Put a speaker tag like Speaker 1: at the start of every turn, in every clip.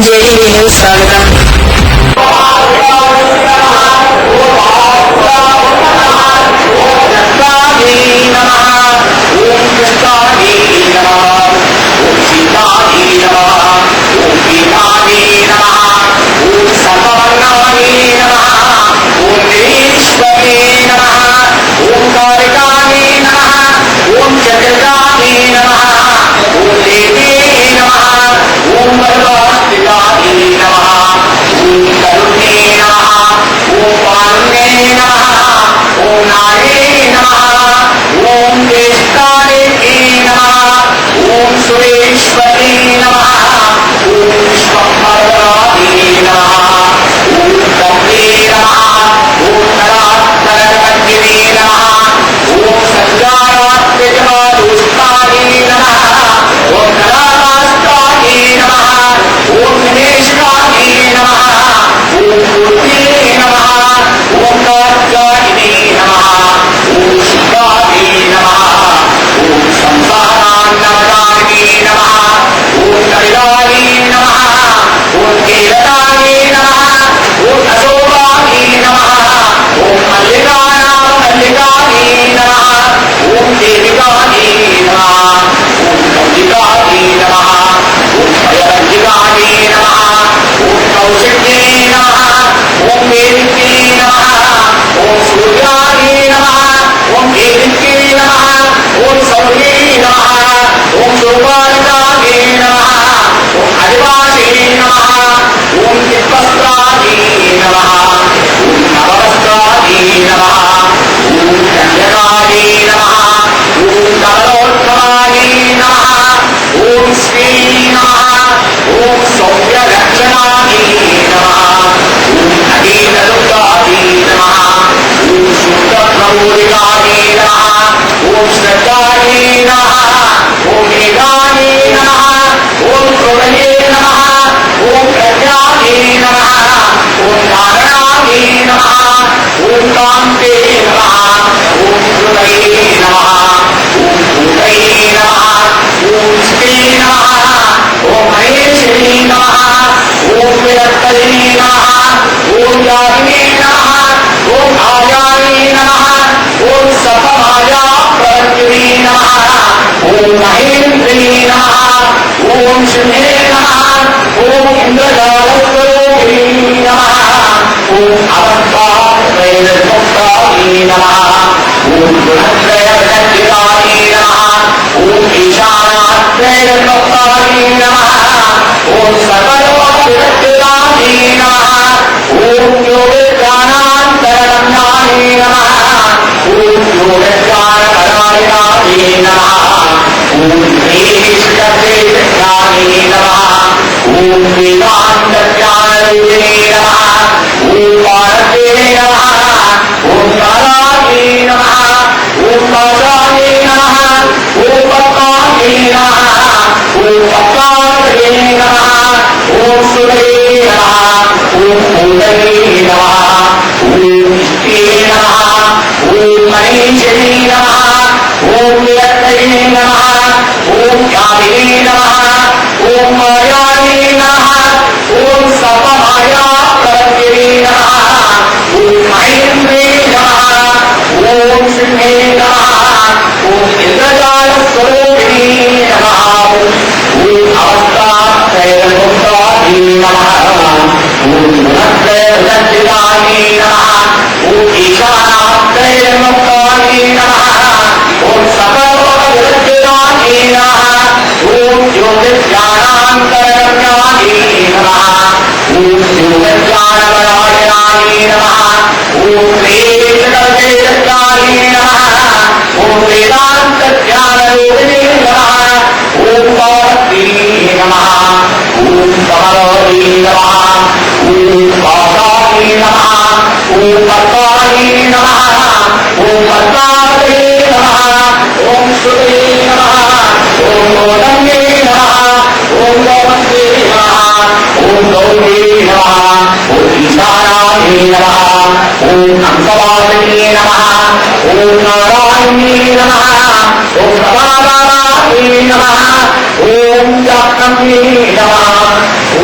Speaker 1: జేడీవీ స్వాగతం.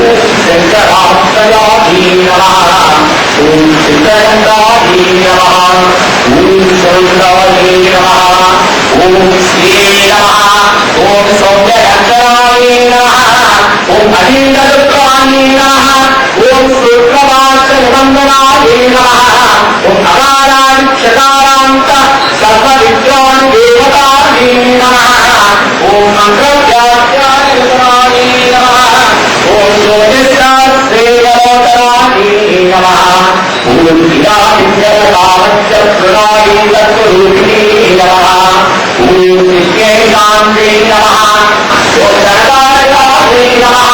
Speaker 2: ओम
Speaker 1: ఓం సిద్ధగంగాయ నమః ఓం సౌందర్యాయ నమః ఓం శ్రీ నమః ఓం సౌందర్యాయ నమః ఓం అఖిలదుర్గాయ నమః ఓం శుక్రవాసవందనాయ నమః ఓం అకారాంత సర్వవిద్వాన్ దేవతాయ నమః ఓం మంత్రవ్యాఖ్యాయ నమః ఓం జ్యోతిషాస్త్రేవలోకరాయ నమః ఓం విద్యావిద్యాకామచక్రాయ తత్వరూపిణే నమః ఓం నిత్యేకాంతే నమః ఓం సర్వాయ నమః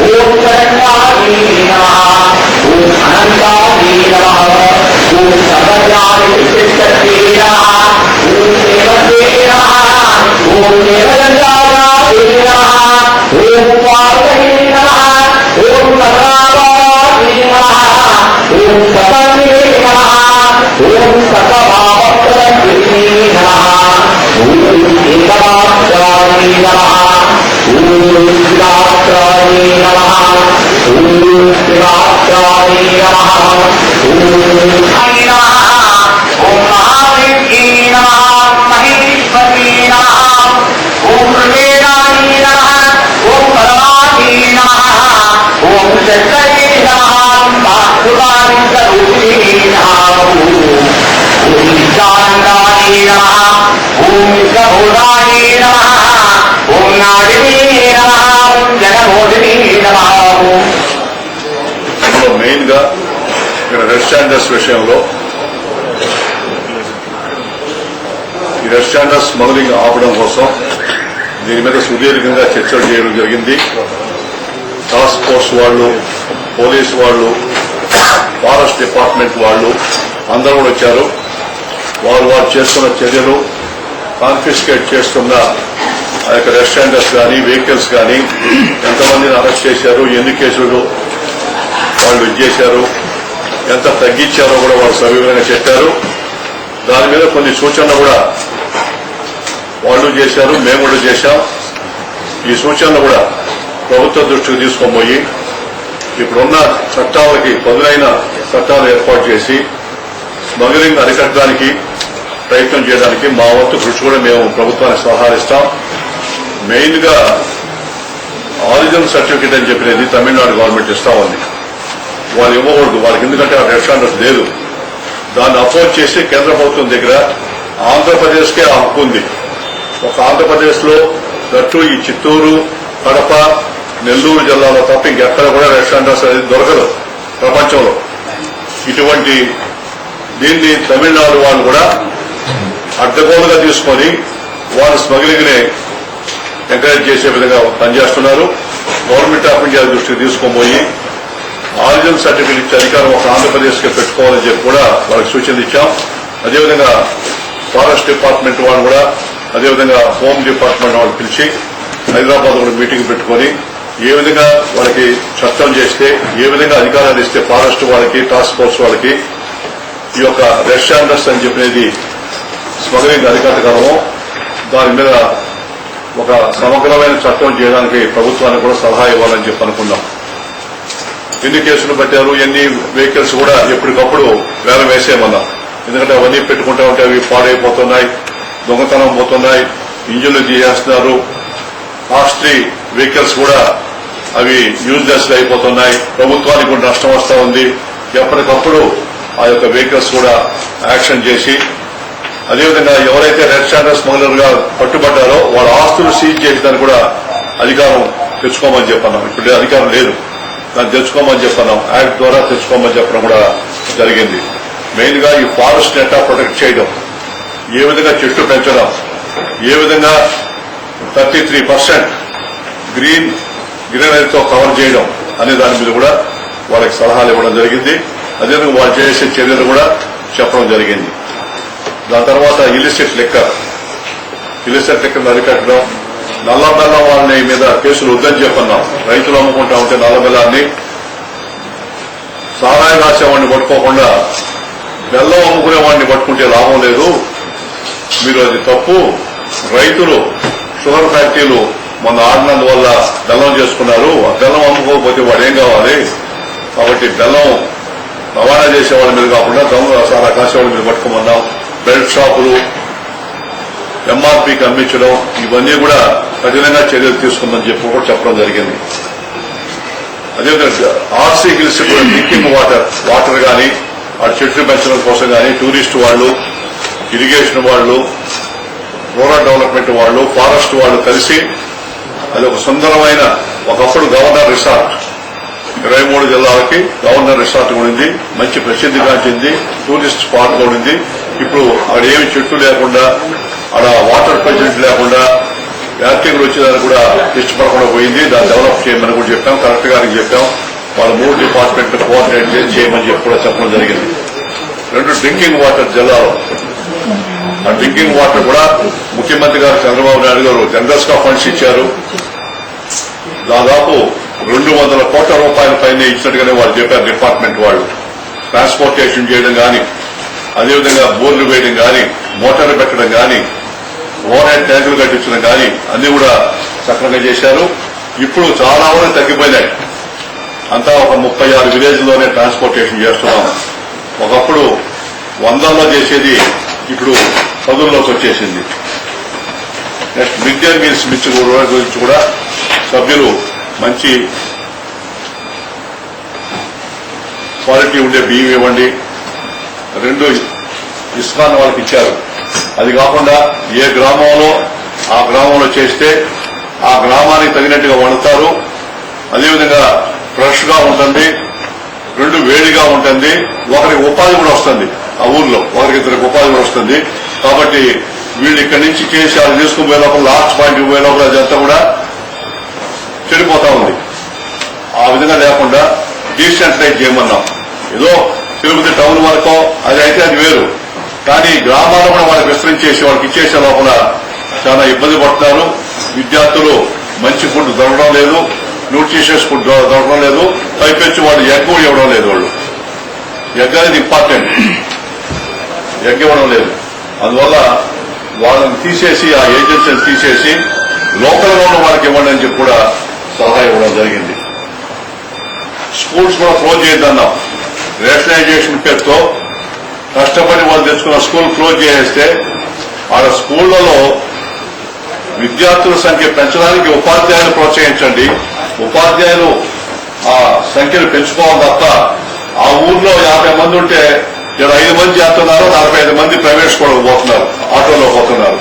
Speaker 1: ఓం శరణాయ నమః ఓం అనంతాయ నమః ఓం సర్వజ్ఞాన విశిష్టతే నమః ఓం దేవతే నమః ఓం దేవగంగాయ నమః ఓం పార్వతీ నమః ఓం సర్వాయ నమః ఓం సపతే నమః ఓం సకభావప్రదే నమః ఓం ఏకమాత్రాయ నమః ఓం శివాత్రాయ నమః ఓం శివాత్రాయ నమః ఓం హరి నమః ఓం మహాదేవ్యై నమః మహేశ్వరీ నమః ఓం వేదాయ నమః ఓం పరమాత్మే నమః ఓం శక్తయే నమః మాతృకారికరూపిణే నమః ఓం విద్యానందాయ నమః ఓం విశ్వభూతాయ నమః ఓం నాడినే నమః ఓం జగమోదినే నమః.
Speaker 2: మెయిన్ గా ఇక్కడ రెడ్ స్టాండర్డ్స్ విషయంలో ఈ రెడ్ స్టాండర్డ్స్ స్మగ్లింగ్ ఆపడం కోసం దీని మీద సుదీర్ఘంగా చర్చలు చేయడం జరిగింది. టాస్క్ ఫోర్స్ వాళ్ళు, పోలీసు వాళ్ళు, ఫారెస్ట్ డిపార్ట్మెంట్ వాళ్ళు అందరూ కూడా వచ్చారు. వారు చేస్తున్న చర్యలు, కాన్ఫిస్కేట్ చేస్తున్న ఆ యొక్క రెడ్ స్టాండర్డ్స్ కానీ వెహికల్స్ కానీ ఎంతమందిని అరెస్ట్ చేశారు, ఎన్ని కేసులు వాళ్ళు చేశారు, ఎంత తగ్గించారో కూడా వాళ్ళు సవివరంగా చెప్పారు. దాని మీద కొన్ని సూచనలు కూడా వాళ్ళు చేశారు, మేము కూడా చేశాం. ఈ సూచనలు కూడా ప్రభుత్వ దృష్టికి తీసుకొని ఇప్పుడున్న చట్టాలకి పదునైన చట్టాలు ఏర్పాటు చేసి స్మగ్లింగ్ అరికట్టడానికి ప్రయత్నం చేయడానికి మా వంతు కృషి కూడా మేము ప్రభుత్వానికి సహకరిస్తాం. మెయిన్ గా ఆరిజిన్ సర్టిఫికేట్ అని చెప్పినది తమిళనాడు గవర్నమెంట్ ఇస్తా ఉంది. వాళ్ళు ఇవ్వకూడదు వాళ్ళకి, ఎందుకంటే ఆ రెడ్ స్టాండర్డ్స్ లేదు. దాన్ని అపోజ్ చేసి కేంద్ర ప్రభుత్వం దగ్గర ఆంధ్రప్రదేశ్కే ఆ హక్కు ఉంది. ఒక ఆంధ్రప్రదేశ్ లో దట్టు ఈ చిత్తూరు, కడప, నెల్లూరు జిల్లాలో తప్ప ఇంకెక్కడ కూడా రెడ్ స్టాండర్డ్స్ అనేది దొరకదు ప్రపంచంలో. ఇటువంటి దీన్ని తమిళనాడు వాళ్ళు కూడా అడ్డగోలుగా తీసుకొని వాళ్ళు స్మగ్లింగ్ ని ఎంకరేజ్ చేసే విధంగా పనిచేస్తున్నారు. గవర్నమెంట్ ఆఫ్ ఇండియా దృష్టికి తీసుకుపోయి ఆరిజిన్ సర్టిఫికేట్ ఇచ్చే అధికారం ఒక ఆంధ్రప్రదేశ్ కి పెట్టుకోవాలని చెప్పి కూడా వాళ్ళకి సూచనలు ఇచ్చాం. అదేవిధంగా ఫారెస్ట్ డిపార్ట్మెంట్ వాళ్ళు కూడా, అదేవిధంగా హోమ్ డిపార్ట్మెంట్ వాళ్ళు పిలిచి హైదరాబాద్ కూడా మీటింగ్ పెట్టుకొని ఏ విధంగా వాళ్ళకి చట్టం చేస్తే, ఏ విధంగా అధికారాలు ఇస్తే ఫారెస్ట్ వాళ్ళకి, టాస్క్ ఫోర్స్ వాళ్ళకి ఈ యొక్క రెడ్ స్టాండర్డ్స్ అని చెప్పినది స్మగ్లింగ్ అరికట్టగలమో దాని మీద ఒక సమగ్రమైన చట్టం చేయడానికి ప్రభుత్వానికి కూడా సలహా ఇవ్వాలని చెప్పి అనుకున్నాం. ఎన్ని కేసులు పెట్టారు, ఎన్ని వెహికల్స్ కూడా ఎప్పటికప్పుడు వేలం వేసేయమన్నాం. ఎందుకంటే అవన్నీ పెట్టుకుంటా ఉంటే అవి పాడైపోతున్నాయి, దొంగతనం పోతున్నాయి, ఇంజిన్లు చేస్తున్నారు. కాస్ట్లీ వెహికల్స్ కూడా అవి యూజ్లెస్ అయిపోతున్నాయి, ప్రభుత్వానికి కూడా నష్టం వస్తూ ఉంది. ఎప్పటికప్పుడు ఆ యొక్క వెహికల్స్ కూడా యాక్షన్ చేసి, అదేవిధంగా ఎవరైతే రెడ్ స్టాండర్డ్ స్మగ్లర్ గా పట్టుబడ్డారో వాళ్ళ ఆస్తులు సీజ్ చేసేదానికి కూడా అధికారం తెచ్చుకోమని చెప్పన్నాం. ఇప్పుడు అధికారం లేదు, దాన్ని తెచ్చుకోమని చెప్పన్నాం. యాక్ట్ ద్వారా తెచ్చుకోమని చెప్పడం కూడా జరిగింది. మెయిన్ గా ఈ ఫారెస్ట్ నెట్టా ప్రొటెక్ట్ చేయడం, ఏ విధంగా చెట్లు పెంచడం, ఏ విధంగా 33% గ్రీనరీతో కవర్ చేయడం అనే దాని మీద కూడా వాళ్ళకి సలహాలు ఇవ్వడం జరిగింది. అదేవిధంగా వాళ్ళు చేసే చర్యలు కూడా చెప్పడం జరిగింది. దాని తర్వాత ఇలిసిట్ లిక్కర్ అరికట్టడం, నల్ల బెల్లం వాళ్ళని మీద కేసులు వద్దని చెప్పన్నాం. రైతులు అమ్ముకుంటా ఉంటే నల్ల బెల్లాన్ని, సారాయి రాసేవాడిని పట్టుకోకుండా బెల్లం అమ్ముకునే వాడిని పట్టుకుంటే లాభం లేదు, మీరు అది తప్పు. రైతులు షుగర్ ఫ్యాక్టరీలు మొన్న ఆడినందువల్ల బెల్లం చేసుకున్నారు, ఆ బెల్లం అమ్ముకోకపోతే వాడు ఏం కావాలి, కాబట్టి బెల్లం రవాణా చేసే వాళ్ళ మీద కాకుండా దొంగ సారా కాసే వాళ్ళ మీద పట్టుకోమన్నాం. బెల్ట్ షాపులు ఎంఆర్పీకి అమ్మించడం ఇవన్నీ కూడా కఠినంగా చర్యలు తీసుకోమని చెప్పి కూడా చెప్పడం జరిగింది. అదేవిధంగా ఆర్సీ హిల్స్ కూడా డ్రింకింగ్ వాటర్ కానీ ఆ చెట్లు పెంచడం కోసం కానీ టూరిస్ట్ వాళ్ళు, ఇరిగేషన్ వాళ్ళు, రూరల్ డెవలప్మెంట్ వాళ్ళు, ఫారెస్ట్ వాళ్ళు కలిసి అది ఒక సుందరమైన ఒకప్పుడు గవర్నర్ రిసార్ట్ 23 జిల్లాలకి గవర్నర్ రిసార్ట్ ఉండింది. మంచి ప్రసిద్ధిగాంచింది. టూరిస్ట్ స్పాట్ గా ఉండింది. ఇప్పుడు అక్కడ ఏమి చెట్లు లేకుండా అక్కడ వాటర్ ఫెసిలిటీ లేకుండా యాక్టింగ్ వచ్చేదానికి కూడా ఇష్టపడకుండా పోయింది. దాన్ని డెవలప్ చేయమని కూడా చెప్పాం. కలెక్టర్ గారికి చెప్పాం. వాళ్ళ 3 డిపార్ట్మెంట్ కోఆర్డినేట్ చేయమని చెప్పి కూడా చెప్పడం జరిగింది. 2 డ్రింకింగ్ వాటర్ జిల్లాలో ఆ డ్రింకింగ్ వాటర్ కూడా ముఖ్యమంత్రి గారు చంద్రబాబు నాయుడు గారు జనరస్ గా ఫండ్స్ ఇచ్చారు. దాదాపు 200 కోట్ల రూపాయల పైన ఇచ్చినట్టుగానే వాళ్ళు చెప్పారు. డిపార్ట్మెంట్ వాళ్ళు ట్రాన్స్పోర్టేషన్ చేయడం కానీ, అదేవిధంగా బోర్లు వేయడం కానీ, మోటార్లు పెట్టడం కానీ, ఓవర్ హెడ్ ట్యాంకులు కట్టించడం కానీ అన్ని కూడా చక్కగా చేశారు. ఇప్పుడు చాలా వరకు తగ్గిపోయినాయి. అంతా ఒక 36 విలేజ్లోనే ట్రాన్స్పోర్టేషన్ చేస్తున్నాం. ఒకప్పుడు 100లో చేసేది ఇప్పుడు 10లోకి వచ్చేసింది. నెక్స్ట్ మిడ్ డే మీల్స్ గురించి కూడా సభ్యులు మంచి క్వాలిటీ ఉండే బియ్యం ఇవ్వండి. 2 ఇస్కాన్ వాళ్ళకి ఇచ్చారు. అది కాకుండా ఏ గ్రామంలో ఆ గ్రామంలో చేస్తే ఆ గ్రామానికి తగినట్టుగా వండుతారు. అదేవిధంగా ఫ్రెష్ గా ఉంటుంది. 2 వేడిగా ఉంటుంది. ఒకరికి ఉపాధి కూడా వస్తుంది. ఆ ఊర్లో ఒకరికి 2 ఉపాధి కూడా వస్తుంది. కాబట్టి వీళ్ళు ఇక్కడి నుంచి చేసి అది తీసుకుని పోయే లోపల లాస్ట్ పాయింట్ పోయే లోపల అదంతా కూడా చెడిపోతా ఉంది. ఆ విధంగా లేకుండా డీసెంట్రలైజ్ చేయమన్నాం. ఏదో తిరుపతి టౌన్ వరకు అది అయితే అది వేరు. కానీ గ్రామాల్లో కూడా వాళ్ళకి విస్తరించేసి వాళ్ళకి ఇచ్చేసే లోపల చాలా ఇబ్బంది పడుతున్నారు. విద్యార్థులు మంచి ఫుడ్ దొరకడం లేదు. న్యూట్రిషియస్ ఫుడ్ దొరకడం లేదు. పైపెచ్చి వాళ్ళు ఎగ్ కూడా ఇవ్వడం లేదు. వాళ్ళు ఎగ్ అనేది ఇంపార్టెంట్. ఎగ్ ఇవ్వడం లేదు. అందువల్ల వాళ్ళని తీసేసి ఆ ఏజెన్సీని తీసేసి లోకల్ గా ఉన్న వాళ్ళకి ఇవ్వండి అని చెప్పి కూడా సలహా ఇవ్వడం జరిగింది. స్కూల్స్ కూడా క్లోజ్ చేయొద్దన్నాం. రేషనలైజేషన్ పేరుతో కష్టపడి వాళ్ళు తెచ్చుకున్న స్కూల్ క్లోజ్ చేస్తే ఆ స్కూళ్లలో విద్యార్థుల సంఖ్య పెంచడానికి ఉపాధ్యాయులు ప్రోత్సహించండి. ఉపాధ్యాయులు ఆ సంఖ్యను పెంచుకోవాలి తప్ప ఆ ఊర్లో 50 మంది ఉంటే 5 మంది చేస్తున్నారు, 45 మంది ప్రైవేట్ స్కూల్కి పోతున్నారు, ఆటోలో పోతున్నారు.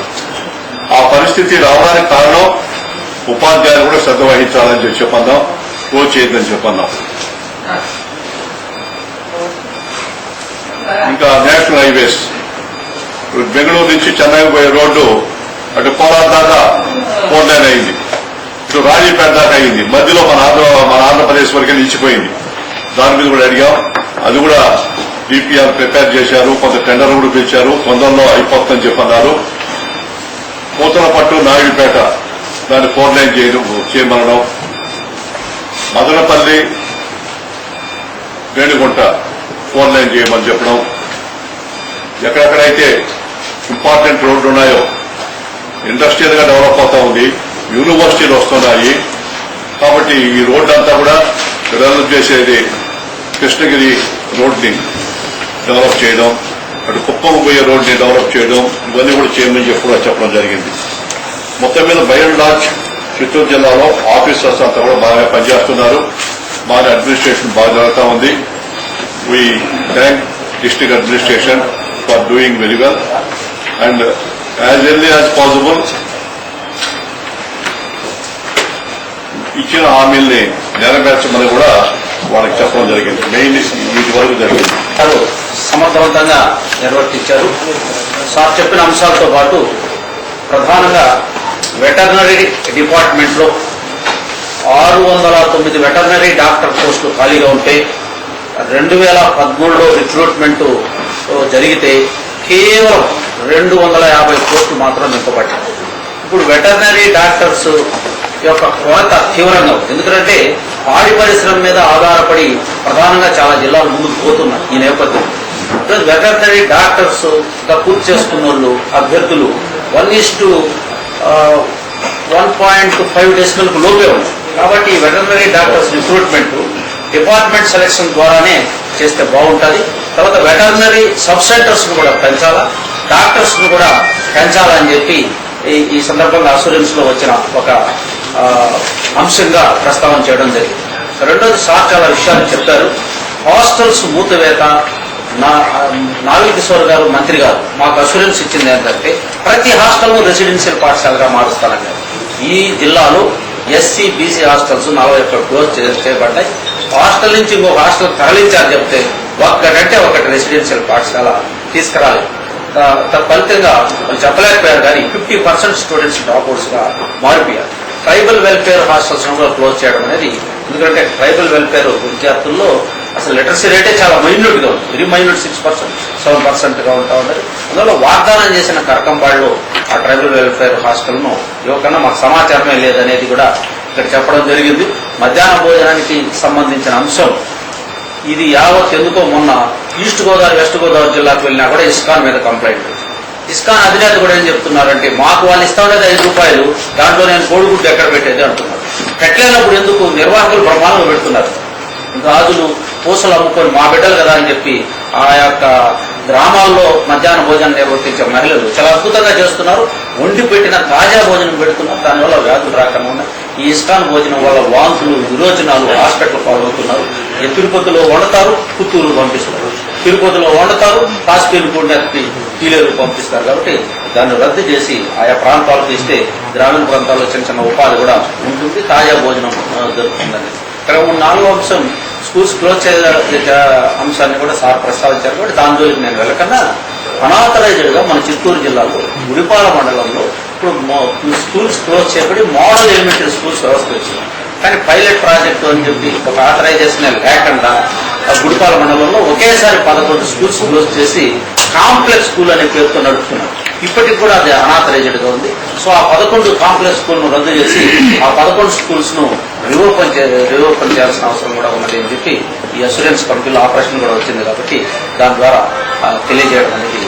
Speaker 2: ఆ పరిస్థితి రావడానికి కారణం ఉపాధ్యాయులు కూడా శ్రద్ధ వహించాలని చెప్పన్నాం. క్లోజ్ చేయొద్దని చెప్పన్నాం. ఇంకా నేషనల్ హైవేస్ బెంగళూరు నుంచి చెన్నై పోయే రోడ్డు అటు కోలార్ దాకా 4 లైన్ అయింది. ఇటు రాజీపేట దాకా అయింది. మధ్యలో మన ఆంధ్రప్రదేశ్ వరకే నిలిచిపోయింది. దాని మీద కూడా అడిగాం. అది కూడా డిపిఆర్ ప్రిపేర్ చేశారు. కొంత టెండర్ కూడా పిలిచారు. తొందరలో అయిపోతుందని చెప్పన్నారు. పూతలపట్టు నాయుడుపేట దాన్ని 4 లైన్ చేయమనడం. మదనపల్లి రేణిగుంట 4 లైన్ చేయమని చెప్పడం. ఎక్కడెక్కడైతే ఇంపార్టెంట్ రోడ్లు ఉన్నాయో ఇండస్ట్రియల్ గా డెవలప్ అవుతా ఉంది. యూనివర్సిటీలు వస్తున్నాయి. కాబట్టి ఈ రోడ్డు అంతా కూడా డెవలప్ చేసేది కృష్ణగిరి రోడ్ని డెవలప్ చేయడం, అటు కుప్పం పోయే రోడ్ని డెవలప్ చేయడం, ఇవన్నీ కూడా చేయమని చెప్పడం జరిగింది. మొత్తం మీద బై అండ్ లార్జ్ చిత్తూరు జిల్లాలో ఆఫీసర్స్ అంతా కూడా బాగా పనిచేస్తున్నారు. బాగా అడ్మినిస్ట్రేషన్ బాగా జరుగుతూ ఉంది. We thank district administration for doing very well and as early as possible ఇచ్చిన హామీల్ని నెరవేర్చమని కూడా వాళ్ళకి చెప్పడం జరిగింది. మెయిన్ వీటి వరకు జరిగింది.
Speaker 3: సమర్థవంతంగా నిర్వర్తించారు. సార్ చెప్పిన అంశాలతో పాటు ప్రధానంగా వెటర్నరీ డిపార్ట్మెంట్ లో 609 వెటర్నరీ డాక్టర్ పోస్టులు ఖాళీగా ఉంటే 2013లో రిక్రూట్మెంట్ జరిగితే కేవలం 250 పోస్టులు మాత్రం నింపబడ్డాయి. ఇప్పుడు వెటర్నరీ డాక్టర్స్ యొక్క కొరత తీవ్రంగా ఉంది. ఎందుకంటే పాడి పరిశ్రమ మీద ఆధారపడి ప్రధానంగా చాలా జిల్లాలు ముందుకు పోతున్నాయి. ఈ నేపథ్యంలో వెటర్నరీ డాక్టర్స్ గా పూర్తి చేసుకున్న వాళ్ళు అభ్యర్థులు 1:1.5 డెసిమల్ కు లోపే ఉంది. కాబట్టి veterinary doctors recruitment department selection ద్వారానే చేస్తే బాగుంటుంది. తర్వాత వెటర్నరీ సబ్ సెంటర్స్ను కూడా పెంచాలా, డాక్టర్స్ను కూడా పెంచాలని చెప్పి ఈ సందర్భంగా అసూరెన్స్లో వచ్చిన ఒక అంశంగా ప్రస్తావన చేయడం జరిగింది. రెండోది సార్ చాలా విషయాలు చెప్పారు. హాస్టల్స్ మూతవేత నాగల్ కిషోర్ గారు మంత్రి గారు మాకు అసూరెన్స్ ఇచ్చింది ఏంటంటే ప్రతి హాస్టల్ను రెసిడెన్షియల్ పాఠశాలగా మారుస్తానని. ఈ జిల్లాలో ఎస్సీ బీసీ హాస్టల్స్ 41 క్లోజ్ చేయబడ్డాయి. హాస్టల్ నుంచి ఇంకొక హాస్టల్ తరలించాలని చెప్తే ఒక్కటంటే ఒకటి రెసిడెన్షియల్ పాఠశాల తీసుకురాలి. ఫలితంగా వాళ్ళు చెప్పలేకపోయారు కానీ 50% స్టూడెంట్స్ డ్రాప్అవుట్స్ గా మారిపోయారు. ట్రైబల్ వెల్ఫేర్ హాస్టల్స్ కూడా క్లోజ్ చేయడం అనేది, ఎందుకంటే ట్రైబల్ వెల్ఫేర్ విద్యార్థుల్లో అసలు లిటరసీ రేటే చాలా మైన్యూట్ గా ఉంది. వెరీ మైన్యూట్ 6%, 7% గా ఉంటా ఉన్నది. అందువల్ల వాగ్దానం చేసిన కరకంబాడులో ఆ ట్రైబల్ వెల్ఫేర్ హాస్టల్ను ఇవ్వకన్నా మాకు సమాచారమే లేదనేది కూడా ఇక్కడ చెప్పడం జరిగింది. మధ్యాహ్న భోజనానికి సంబంధించిన అంశం ఇది యావత్ ఎందుకో మొన్న ఈస్ట్ గోదావరి వెస్ట్ గోదావరి జిల్లాకు వెళ్ళినా కూడా ఇస్కాన్ మీద కంప్లైంట్. ఇస్కాన్ అధినేత కూడా ఏం చెప్తున్నారంటే మాకు వాళ్ళు ఇస్తామనేది 5 రూపాయలు, దాంట్లో నేను కోడిగుడ్డు ఎక్కడ పెట్టేది అంటున్నారు. పెట్టలేనప్పుడు ఎందుకు నిర్వాహకులు ప్రమాణం పెడుతున్నారు. గాజులు పూసలు అమ్ముకొని మా బిడ్డలు కదా అని చెప్పి ఆ యొక్క గ్రామాల్లో మధ్యాహ్న భోజనం నిర్వర్తించే మహిళలు చాలా అద్భుతంగా చేస్తున్నారు. వండి పెట్టిన తాజా భోజనం పెడుతున్నారు. దానివల్ల వ్యాధులు రాకుండా ఉన్నాయి. ఈ ఇస్కాన్ భోజనం వల్ల వాంతులు విరోచనాలు హాస్పిటల్ పాల్గొతున్నారు. తిరుపతిలో వండుతారు, పుత్తూరు పంపిస్తారు. తిరుపతిలో వండుతారు, కాశ్మీర్ కూడినకి కీలేరు పంపిస్తారు. కాబట్టి దాన్ని రద్దు చేసి ఆయా ప్రాంతాలకు ఇస్తే గ్రామీణ ప్రాంతాల్లో చిన్న చిన్న ఉపాధి కూడా ఉంటుంది, తాజా భోజనం దొరుకుతుందని. ఇక్కడ 4వ అంశం స్కూల్స్ క్లోజ్ చేసే అంశాన్ని కూడా సార్ ప్రస్తావించారు. కాబట్టి దాని జోలికి నేను వెళ్ళకన్నా అనాథరైజ్డ్ గా మన చిత్తూరు జిల్లాలో గుడిపాల మండలంలో ఇప్పుడు స్కూల్స్ క్లోజ్ చేయబడి మోడల్ ఎలిమెంటరీ స్కూల్స్ వ్యవస్థ వచ్చింది. కానీ పైలట్ ప్రాజెక్టు అని చెప్పి ఒక ఆథరైజేషన్ లేకుండా గుడిపాల మండలంలో ఒకేసారి 11 స్కూల్స్ క్లోజ్ చేసి కాంప్లెక్స్ స్కూల్ అనే పేరుతో నడుపుతున్నారు. ఇప్పటికి కూడా అది అనాథరైజ్డ్ గా ఉంది. సో ఆ 11 కాంప్లెక్స్ స్కూల్ ను రద్దు చేసి ఆ 11 స్కూల్స్ ను రిఓపెన్ చేయాల్సిన అవసరం కూడా ఉన్నది అని చెప్పి ఈ అసూరెన్స్ కమిటీలో ఆపరేషన్ కూడా వచ్చింది. కాబట్టి దాని ద్వారా తెలియజేయడం అనేది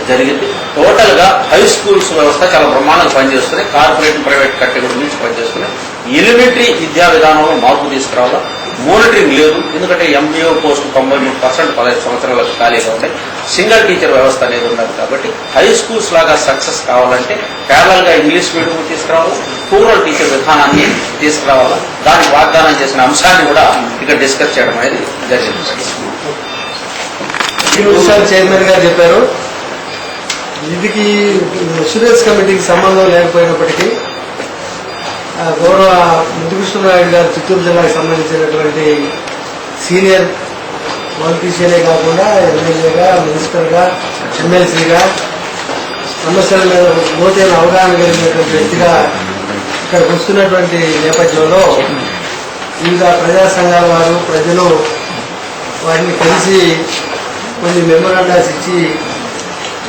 Speaker 3: జరిగింది. టోటల్ గా హై స్కూల్స్ వ్యవస్థ చాలా బ్రహ్మాండంగా పనిచేస్తున్నాయి. కార్పొరేట్ ప్రైవేట్ కేటగిరీ నుంచి పనిచేస్తున్నాయి. ఎలిమెంటరీ విద్యా విధానంలో మార్పు తీసుకురావాలా. మోనిటరింగ్ లేదు, ఎందుకంటే ఎంబీఓ పోస్టు 93% 15 సంవత్సరాలకు ఖాళీగా ఉంటాయి. సింగిల్ టీచర్ వ్యవస్థ అనేది ఉన్నది. కాబట్టి హై స్కూల్స్ లాగా సక్సెస్ కావాలంటే ప్యారల్ గా ఇంగ్లీష్ మీడియం తీసుకురావాలి, రూరల్ టీచర్ విధానాన్ని తీసుకురావాలా. దానికి వాగ్దానం చేసిన అంశాన్ని కూడా ఇక్కడ డిస్కస్ చేయడం అనేది జరిగింది.
Speaker 4: చైర్మన్ గారు చెప్పారు, వీటికి ఇన్సూరెన్స్ కమిటీకి సంబంధం లేకపోయినప్పటికీ గౌరవ ముద్దుకృష్ణనాయుడు గారు చిత్తూరు జిల్లాకు సంబంధించినటువంటి సీనియర్ పొలిటీషియనే కాకుండా ఎమ్మెల్యేగా, మినిస్టర్గా, ఎమ్మెల్సీగా సమస్యల మీద లోతైన అవగాహన కలిగినటువంటి వ్యక్తిగా ఇక్కడికి వస్తున్నటువంటి నేపథ్యంలో వివిధ ప్రజా సంఘాల వారు, ప్రజలు వారిని కలిసి కొన్ని మెమోరాండాస్ ఇచ్చి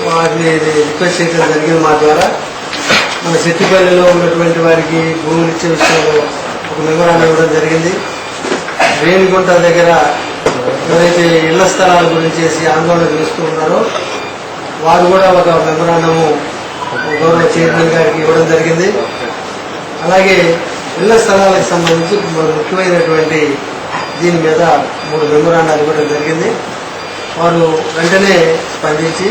Speaker 4: వారిని రిక్వెస్ట్ చేయడం జరిగింది. మా ద్వారా మన సెట్టిపల్లిలో ఉన్నటువంటి వారికి భూములు ఇచ్చే విషయంలో ఒక మెమోరాండం ఇవ్వడం జరిగింది. రేణిగుంట దగ్గర ఎవరైతే ఇళ్ల స్థలాల గురించి ఆందోళన చేస్తూ ఉన్నారో వారు కూడా ఒక మెమోరాండము గౌరవ చైర్మన్ గారికి ఇవ్వడం జరిగింది. అలాగే ఇళ్ల స్థలాలకు సంబంధించి ముఖ్యమైనటువంటి దీని మీద 3 మెమోరాండాలు ఇవ్వడం జరిగింది. వారు వెంటనే స్పందించి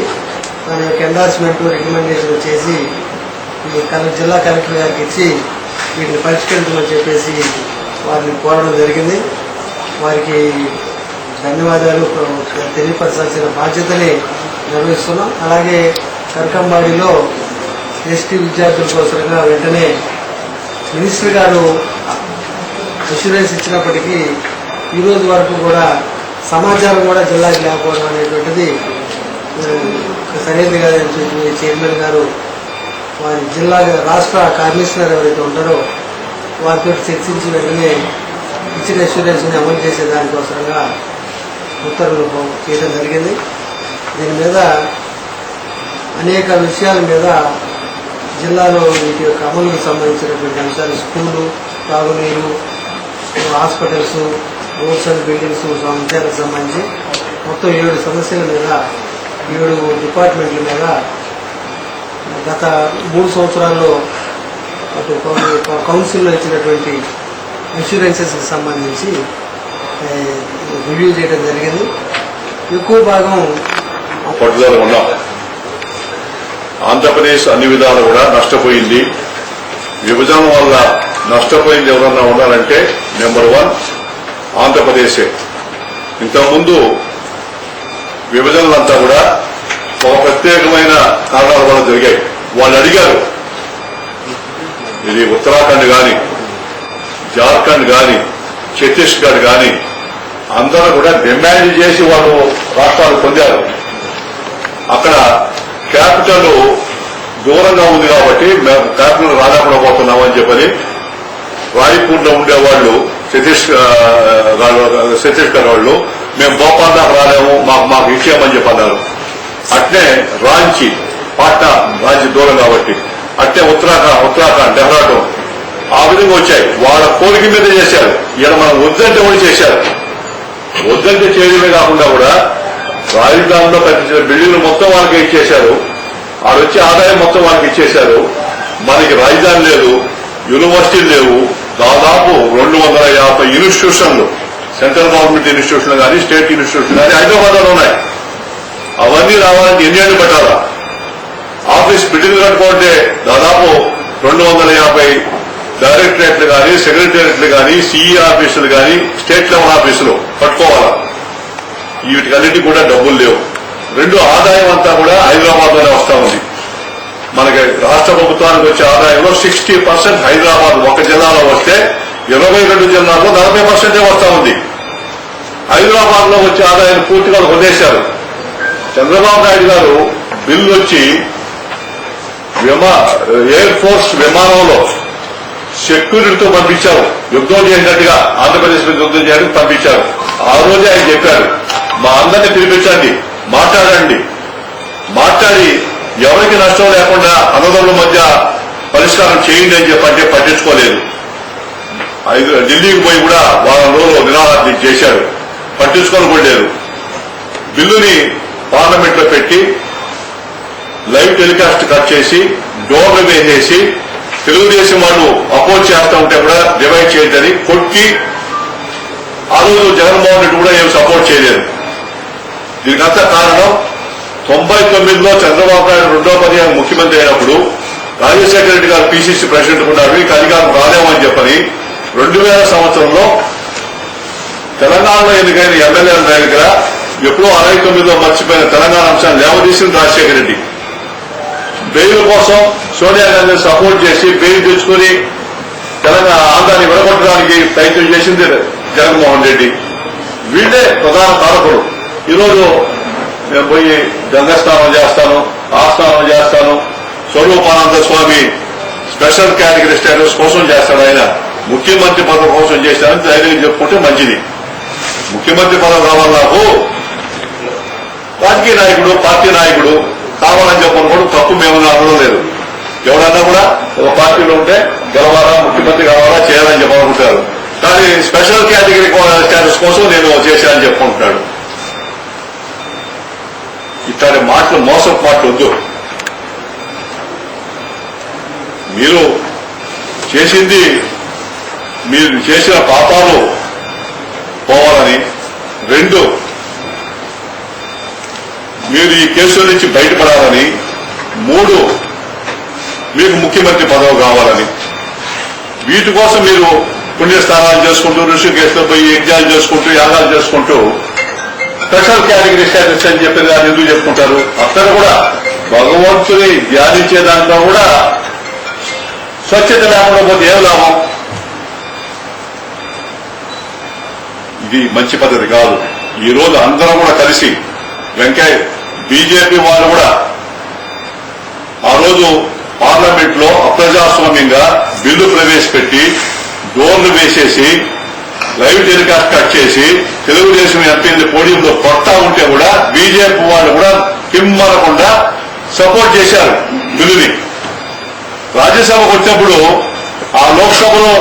Speaker 4: తన యొక్క ఎండార్స్మెంట్ రికమెండేషన్ చేసి జిల్లా కలెక్టర్ గారికి ఇచ్చి వీటిని పరిష్కరించమని చెప్పేసి వారిని కోరడం జరిగింది. వారికి ధన్యవాదాలు తెలియపరచాల్సిన బాధ్యతని నిర్వహిస్తున్నాం. అలాగే కరకంబాడిలో ఎస్టీ విద్యార్థుల కోసంగా వెంటనే మినిస్టర్ గారు అష్యూరెన్స్ ఇచ్చినప్పటికీ ఈ రోజు వరకు కూడా సమాచారం కూడా జిల్లాకి లేకపోవడం అనేటువంటిది సరైనది కాదని చెప్పి చైర్మన్ గారు వారి జిల్లా రాష్ట్ర కమిషనర్ ఎవరైతే ఉంటారో వారితో చర్చించి వెంటనే ఇచ్చిన అష్యూరెన్స్ని అమలు చేసే దానికోసంగా ఉత్తర్వులు చేయడం జరిగింది. దీని మీద అనేక విషయాల మీద జిల్లాలో వీటి యొక్క అమలుకు సంబంధించినటువంటి అంశాలు, స్కూలు, తాగునీరు, హాస్పిటల్స్, రోడ్స్ అండ్ బిల్డింగ్స్ విషయాలకు సంబంధించి మొత్తం 7 సమస్యల మీద 7 డిపార్ట్మెంట్ల మీద గత 3 సంవత్సరాల్లో అటు కౌన్సిల్లో ఇచ్చినటువంటి ఇన్సూరెన్సెస్కి సంబంధించి రివ్యూ చేయడం జరిగింది. ఎక్కువ భాగం
Speaker 2: పట్టుదల ఉన్నాం. ఆంధ్రప్రదేశ్ అన్ని విధాలు కూడా నష్టపోయింది. విభజన వల్ల నష్టపోయింది ఎవరన్నా ఉన్నారంటే నెంబర్ 1 ఆంధ్రప్రదేశే. ఇంతకుముందు విభజనలంతా కూడా ఒక ప్రత్యేకమైన కారణాల వల్ల జరిగాయి. వాళ్ళు అడిగారు, ఇది ఉత్తరాఖండ్ గాని, జార్ఖండ్ గాని, ఛత్తీస్గఢ్ గాని అందరూ కూడా డిమాండ్ చేసి వాళ్ళు రాష్ట్రాలు పొందారు. అక్కడ క్యాపిటల్ దూరంగా ఉంది కాబట్టి మేము క్యాపిటల్ రాలేకుండా పోతున్నామని చెప్పని రాయ్పూర్లో ఉండేవాళ్ళు ఛత్తీస్గఢ్ వాళ్ళు మేము భోపాల్ దాకా రాలేము, మాకు ఇచ్చేయమని చెప్పన్నారు. అట్నే రాంచీ, పాట్నా, రాంచీ దూరం కాబట్టి అట్నే ఉత్తరాఖండ్, డెహ్రాడూన్ ఆ విధంగా వచ్చాయి. వాళ్ళ కోరిక మీద చేశారు. ఇలా మనం వద్దంటే కూడా చేశారు. వద్దంటే చేయడమే కాకుండా కూడా రాజధానిలో కట్టించిన బిల్డింగ్లు మొత్తం వాళ్ళకి ఇచ్చేశారు. వాళ్ళు వచ్చే ఆదాయం మొత్తం వాళ్ళకి ఇచ్చేశారు. మనకి రాజధాని లేదు, యూనివర్సిటీలు లేవు. దాదాపు 250 ఇన్స్టిట్యూషన్లు, సెంట్రల్ గవర్నమెంట్ ఇన్స్టిట్యూషన్లు కానీ, స్టేట్ ఇన్స్టిట్యూషన్ కానీ హైదరాబాద్ లో ఉన్నాయి. అవన్నీ రావాలంటే ఎన్ని ఏళ్ళు పెట్టాలా? ఆఫీస్ బిల్డింగ్లు కట్టుకుంటే దాదాపు 250 డైరెక్టరేట్లు కానీ, సెక్రటేరియట్లు కానీ, సిఈ ఆఫీసులు కానీ, స్టేట్ లెవెల్ ఆఫీసులు కట్టుకోవాలా. వీటికన్నిటికీ కూడా డబ్బులు లేవు. రెండు ఆదాయం అంతా కూడా హైదరాబాద్ లోనే వస్తా ఉంది. మనకి రాష్ట్ర ప్రభుత్వానికి వచ్చే ఆదాయంలో 60% హైదరాబాద్ ఒక జిల్లాలో వస్తే 22 జిల్లాల్లో 40% వస్తా ఉంది. హైదరాబాద్ లో వచ్చే ఆదాయాన్ని పూర్తిగా వదిలేశారు. చంద్రబాబు నాయుడు గారు బిల్లు వచ్చి ఎయిర్ ఫోర్స్ విమానంలో సెక్యూరిటీతో పంపించారు. యుద్ధం చేసినట్టుగా ఆంధ్రప్రదేశ్ మీద యుద్ధం చేయడానికి పంపించారు. ఆ రోజే ఆయన చెప్పారు, మా అందరినీ పిలిపించండి, మాట్లాడి ఎవరికి నష్టం లేకుండా అన్నదమ్ముల మధ్య పరిష్కారం చేయండి అని చెప్పంటే పట్టించుకోలేదు. ఢిల్లీకి పోయి కూడా వారం రోజులు నిరాహారం చేశారు. పట్టించుకొని కూడా లేదు. బిల్లుని పార్లమెంట్ లో పెట్టి లైవ్ టెలికాస్ట్ కట్ చేసి డోర్లు వేసేసి తెలుగుదేశం వాళ్ళు అపోజ్ చేస్తా ఉంటే కూడా డివైడ్ చేయొద్దని కొట్టి ఆ రోజు జగన్మోహన్ రెడ్డి కూడా ఏం సపోర్ట్ చేయలేదు. దీనికంతా కారణం 99లో చంద్రబాబు నాయుడు 2వ పర్యాయం ముఖ్యమంత్రి అయినప్పుడు రాజశేఖర రెడ్డి గారు పిసిసి ప్రెసిడెంట్ ఉన్నారు, మీకు అధికారం రాలేమని చెప్పని 2000 సంవత్సరంలో తెలంగాణలో ఎన్నికైన ఎమ్మెల్యేల దగ్గర ఎప్పుడో 69లో మర్చిపోయిన తెలంగాణ అంశాన్ని లేవదీసింది రాజశేఖర రెడ్డి. బెయిల్ కోసం సోనియా గాంధీ సపోర్ట్ చేసి బెయిల్ తెచ్చుకుని తెలంగాణ ఆంధ్రాన్ని విడగొట్టడానికి ప్రయత్నం చేసింది జగన్మోహన్ రెడ్డి. వీళ్ళే ప్రధాన కారకులు. ఈరోజు నేను పోయి గంగస్నానం చేస్తాను, ఆస్నానం చేస్తాను, స్వరూపానంద స్వామి స్పెషల్ కేటగిరీ స్టేటస్ కోసం చేస్తాడు. ఆయన ముఖ్యమంత్రి పదవి కోసం చేశారని ధైర్యం చెప్పుకుంటే మంచిది. ముఖ్యమంత్రి పదవి కావాలి నాకు, రాజకీయ నాయకుడు, పార్టీ నాయకుడు కావాలని చెప్పని కూడా తప్పు మేము అనడం లేదు. ఎవరన్నా కూడా ఒక పార్టీలో ఉంటే గెలవాలా, ముఖ్యమంత్రి కావాలా, చేయాలని చెప్పనుకుంటారు. కానీ స్పెషల్ కేటగిరీ స్టేటస్ కోసం నేను చేశానని చెప్పుకుంటున్నాడు. ఇట్లాంటి మాటలు, మోసపు మాటలు వద్దు. మీరు చేసిన పాపాలు పోవాలని, 2 మీరు ఈ కేసుల నుంచి బయటపడాలని, 3 మీకు ముఖ్యమంత్రి పదవి కావాలని. వీటి కోసం మీరు పుణ్యస్థానాలు చేసుకుంటూ, ఋషికేశ్లో పోయి యజ్ఞాలు చేసుకుంటూ, యాగాలు చేసుకుంటూ స్పెషల్ కేటగిరీ స్టేటస్ అని చెప్పి దాన్ని ఎందుకు చెప్పుకుంటారు? అక్కడ కూడా భగవంతుని ధ్యానించే దాంట్లో కూడా స్వచ్ఛత లేకుండా పోతే ఏం లాభం? ఇది మంచి పద్ధతి కాదు. ఈ రోజు అందరం కూడా కలిసి వెంకయ్య బీజేపీ వాళ్ళు కూడా ఆ రోజు పార్లమెంట్ లో అప్రజాస్వామ్యంగా బిల్లు ప్రవేశపెట్టి డోర్లు వేసేసి లైవ్ టెలికాస్ట్ కట్ చేసి తెలుగుదేశం ఎంపీల పోడియంలో కొడతా ఉంటే కూడా బీజేపీ వాళ్ళు కూడా కిమ్మనకుండా సపోర్ట్ చేశారు బిల్లుని. రాజ్యసభకు వచ్చినప్పుడు ఆ లోక్సభలో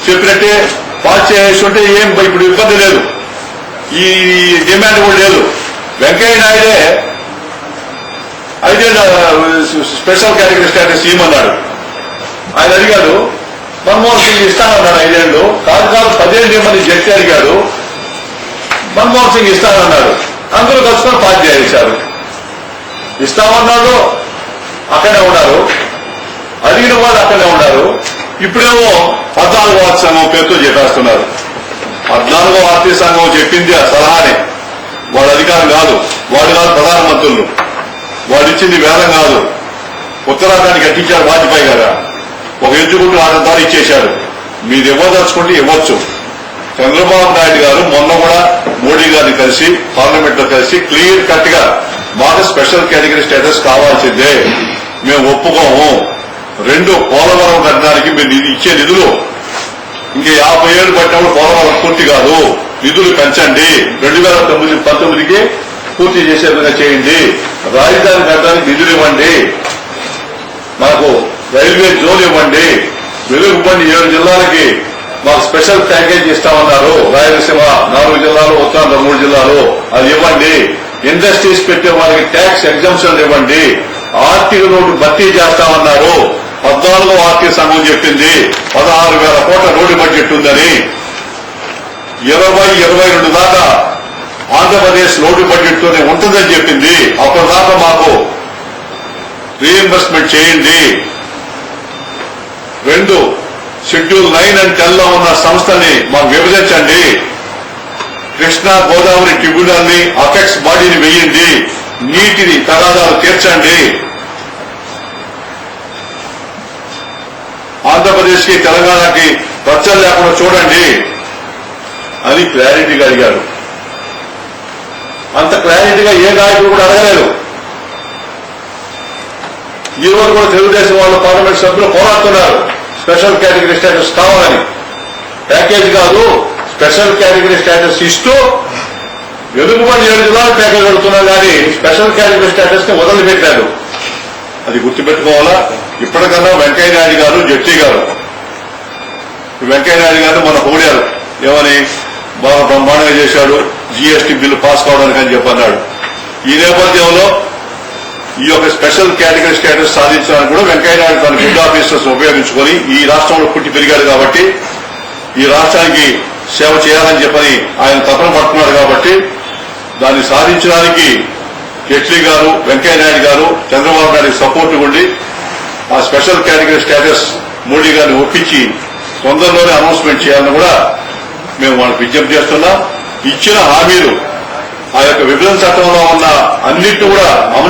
Speaker 2: చెప్పినట్టే పాస్ చేస్తుంటే ఏం ఇప్పుడు ఇబ్బంది లేదు, ఈ డిమాండ్ కూడా లేదు. వెంకయ్య నాయుడే 5 ఏళ్ల స్పెషల్ కేటగిరీ స్టేటస్ ఇవ్వమన్నాడు. ఆయన అడిగాడు, మన్మోహన్ సింగ్ ఇస్తానన్నాడు 5 ఏళ్లు, కాదు 10 ఏళ్ళు ఇవ్వమని జడ్జి అడిగాడు. మన్మోహన్ సింగ్ ఇస్తానన్నాడు. అందరూ కలుసుకొని పార్టీ చేశారు. ఇస్తామన్నాడు, అక్కడే ఉన్నారు. అడిగిన వాళ్ళు అక్కడే ఉన్నారు. ఇప్పుడేమో 14వ ఆర్థిక సంఘం పేరుతో చెప్పేస్తున్నారు. 14వ ఆర్థిక సంఘం చెప్పింది ఆ సలహానే. వాడు అధికారం కాదు, వాడు కాదు ప్రధానమంత్రులు. వాడు ఇచ్చింది వేదం కాదు. ఉత్తరాఖండ్కి కట్టించారు వాజ్పేయి గారు. ఒక ఎత్తుకుంటూ ఆటంతాలు ఇచ్చేశాడు. మీరు ఇవ్వదలుచుకుంటే ఇవ్వచ్చు. చంద్రబాబు నాయుడు గారు మొన్న కూడా మోడీ గారిని కలిసి పార్లమెంట్ లో కలిసి క్లియర్ కట్ గా మాకు స్పెషల్ కేటగిరీ స్టేటస్ కావాల్సిందే, మేము ఒప్పుకోము. 2 పోలవరం కట్టడానికి మీరు ఇచ్చే నిధులు ఇంకా 50 ఏళ్ళు పట్టినప్పుడు పోలవరం పూర్తి కాదు, నిధులు పెంచండి. 2019కి పూర్తి చేసే విధంగా చేయండి. రాజధాని కట్టడానికి నిధులు ఇవ్వండి, మాకు రైల్వే జోన్ ఇవ్వండి, వెలుగుబండి 7 జిల్లాలకి మాకు స్పెషల్ ప్యాకేజ్ ఇస్తామన్నారు. రాయలసీమ 4 జిల్లాలు, ఉత్తరాంధ్ర 3 జిల్లాలు, అది ఇవ్వండి. ఇండస్ట్రీస్ పెట్టే వాళ్ళకి ట్యాక్స్ ఎగ్జంప్షన్ ఇవ్వండి. ఆర్థిక రోడ్డు భర్తీ చేస్తామన్నారు. 14వ ఆర్థిక సంఘం చెప్పింది 16,000 కోట్ల రోడ్డు బడ్జెట్ ఉందని. 2022 దాకా ఆంధ్రప్రదేశ్ రోడ్డు బడ్జెట్ తోనే ఉంటుందని చెప్పింది. అప్పటిదాకా మాకు రీఇంబర్స్మెంట్ చేయండి. 2 షెడ్యూల్ 9 అండ్ 10 లో ఉన్న సంస్థని మాకు విభజించండి. కృష్ణా గోదావరి ట్రిబ్యునల్ ని అపెక్స్ బాడీని వేయండి. నీటిని తగాదాలు తీర్చండి. ఆంధ్రప్రదేశ్ కి తెలంగాణకి రచ్చలు లేకుండా చూడండి అని క్లారిటీగా అడిగారు. అంత క్లారిటీగా ఏ నాయకుడు కూడా అడగలేదు. ఈ రోజు కూడా తెలుగుదేశం వాళ్ళు పార్లమెంట్ సభ్యులు పోరాడుతున్నారు స్పెషల్ కేటగిరీ స్టేటస్ కావాలని. ప్యాకేజ్ కాదు, స్పెషల్ కేటగిరీ స్టేటస్ ఇస్తూ వెలుగుబడి 7 జిల్లాలు ప్యాకేజ్ పెడుతున్నారు కానీ స్పెషల్ కేటగిరీ స్టేటస్ ని వదిలిపెట్టారు. అది గుర్తుపెట్టుకోవాలా. ఇప్పటికన్నా వెంకయ్య నాయుడు గారు, జైట్లీ గారు, వెంకయ్య నాయుడు గారు మన పొగిడారు. ఏమని? బాగా బ్రహ్మాండంగా చేశాడు, జీఎస్టీ బిల్లు పాస్ కావడానికి అని చెప్పన్నాడు. ఈ నేపథ్యంలో ఈ యొక్క స్పెషల్ కేటగిరీ స్టేటస్ సాధించడానికి కూడా వెంకయ్య నాయుడు తన గుడ్ ఆఫీసర్స్ ఉపయోగించుకొని ఈ రాష్ట్రంలో పుట్టి పెరిగాడు కాబట్టి ఈ రాష్ట్రానికి సేవ చేయాలని చెప్పని ఆయన తపన పడుతున్నాడు కాబట్టి దాన్ని సాధించడానికి జైట్లీ గారు, వెంకయ్య నాయుడు గారు, చంద్రబాబు నాయుడు సపోర్ట్ ఉండి ఆ స్పెషల్ కేటగిరీ స్టేటస్ మోడీ గారిని ఒప్పించి తొందరలోనే అనౌన్స్మెంట్ చేయాలని కూడా మేము వాళ్ళకి విజ్ఞప్తి చేస్తున్నాం. ఇచ్చిన హామీలు ఆ యొక్క విభజన చట్టంలో ఉన్న అన్నింటినీ కూడా అమలు